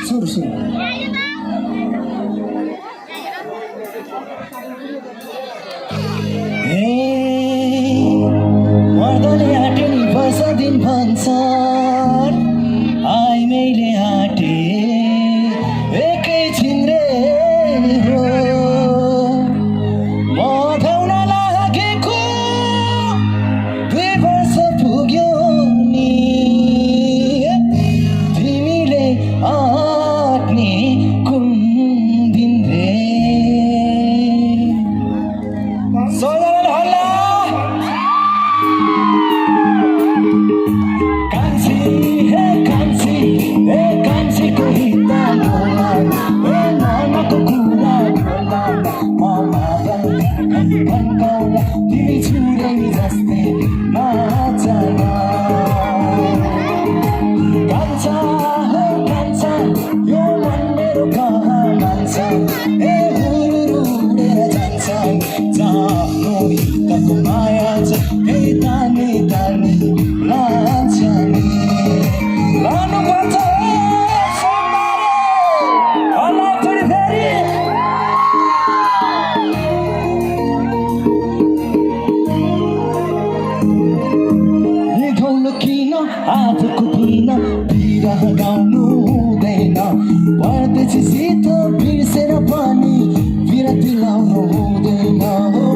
सुरु सुरु मर्दले आँटे नि वर्ष दिन भन्छन् आई मैले आँटे एकैछिन रे हो म धाउन लागेको 2 वर्ष पुग्यो नि तिमीले आँट्ने कुन दिन रे सोधन होला कान्छी हे कान्छी ए कान्छीको हिता होला ए नानाको कुरा होला मामा भन्काउला तिमी छुरे जस्तै नाचन कान्छा हो कान्छा यो मन मेरो कहाँ मान्छ ए हुरुरु उडेर जान्छ आफ्नो हितको माया छ ए तानी तानी लान्छ नि लानुपर्छ सोमबारे होला फेरि फेरि निधौलो किन आजको दिन बिरह गाउनु हुँदैन परदेशी सित बिर्सेर पनि विरती लाउनु हुँदैन हो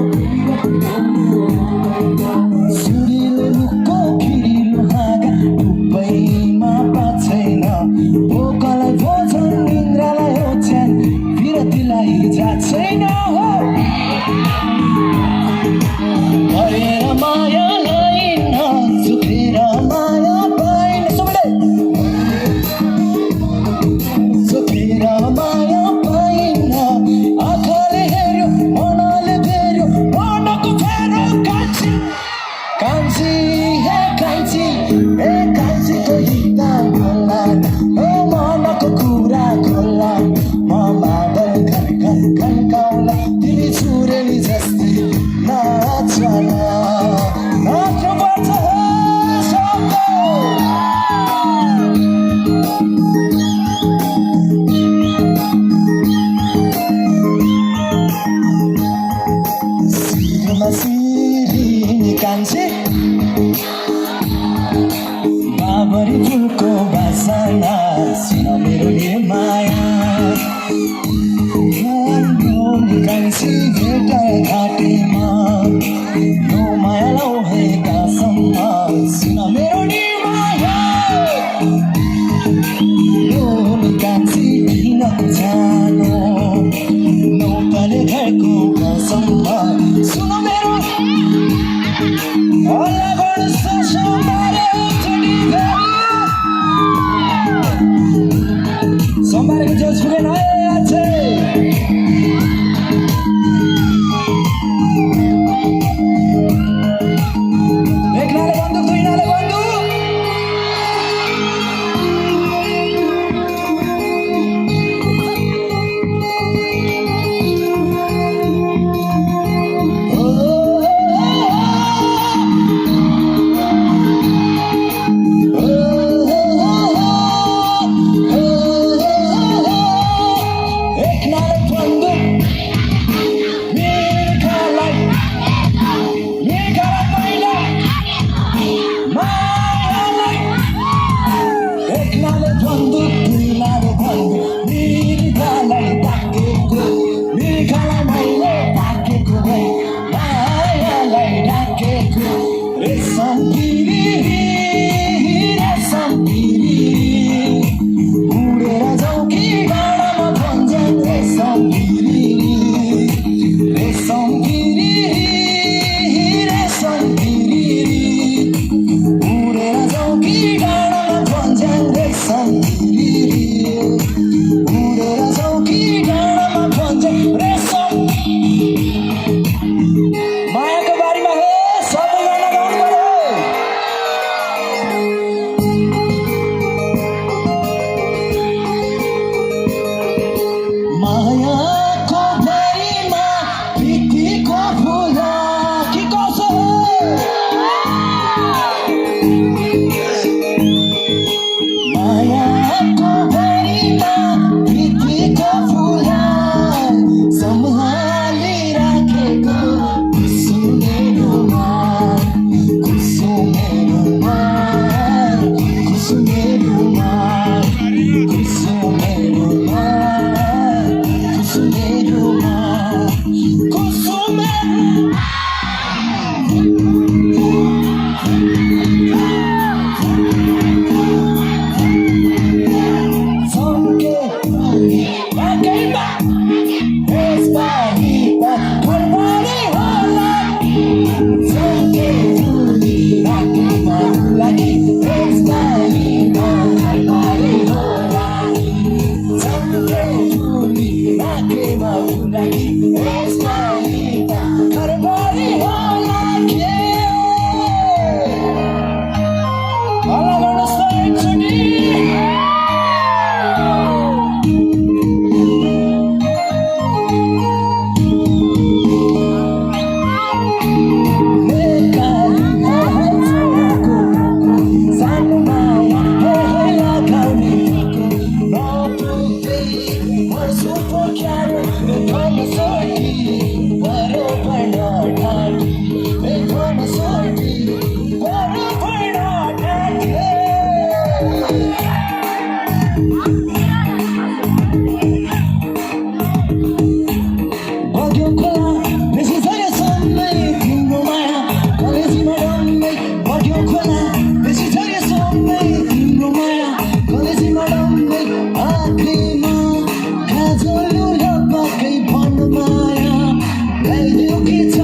सुरिलो रुखको खिरिलो हाँगा टुप्पैमा पाछैन भोकलाई भोजन निन्द्रालाई ओछ्यान विरतीलाई जाच्छैन हो गरेर माया लाइन सुखेर माया पाइन सुखेर माया पाइन आँखाले हेर्यो मनले भेर्यो मनको फेरो कान्छी कान्छी हे कान्छी ए कान्छीको हिता खोला ओ मनको कुरा खोला म मादल घर घर घन्काउला तिमी छुरेली जस्तै नाचन नाच्नुपर्छ हो सबको सिरमा सिरिनी कान्छी बाबरी फुलको बासना सुन मेरो हे माया कान्छी भेट घाटेमा यो माया लौहेका सम्म सुन मेरो नि माया यो कान्छी किनको जानो नौपाले घरको कसम्म सुन मेरो होला वर्ष सोमबारे उठ्ने सोमबारेको जो छुरेन है अझै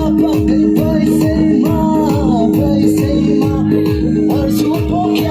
Păi, Selma, Păi, Selma, ori sub ochii